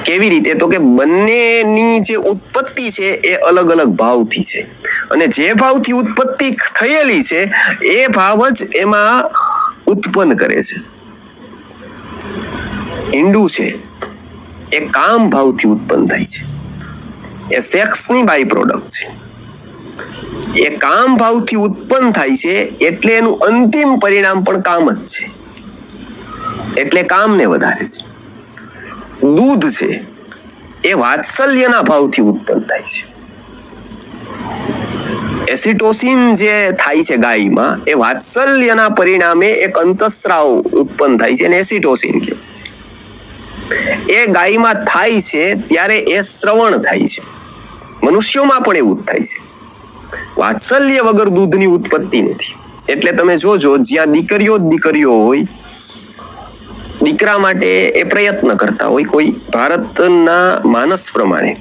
કેવી રીતે? તો કે બંનેની જે ઉત્પત્તિ છે એ અલગ અલગ ભાવથી છે, અને જે ભાવથી ઉત્પત્તિ થયેલી છે એ ભાવ જ એમાં ઉત્પન્ન કરે છે. ઈંડું છે એ કામ ભાવથી ઉત્પન્ન થાય છે, એ સેક્સની બાય પ્રોડક્ટ છે. એ કામ ભાવથી ઉત્પન્ન થાય છે એટલે એનું અંતિમ પરિણામ પણ કામ જ છે, એટલે કામને વધારે છે. દૂધ છે એ વાત્સલ્યના ભાવથી ઉત્પન્ન થાય છે. એસિટોસિન જે થાય છે ગાયમાં એ વાત્સલ્યના પરિણામે એક અંતઃસ્રાવ ઉત્પન્ન થાય છે અને એસિટોસિન કહેવાય છે. એ ગાયમાં થાય છે ત્યારે એ શ્રવણ થાય છે. મનુષ્યોમાં પણ એવું જ થાય છે. વાત્સલ્ય વગર દૂધની ઉત્પત્તિ નથી. એટલે તમે જોજો જ્યાં દીકરીઓ હોય, દીકરા માટે એ પ્રયત્ન કરતા હોય, કોઈ ભારતના માનસ પ્રમાણે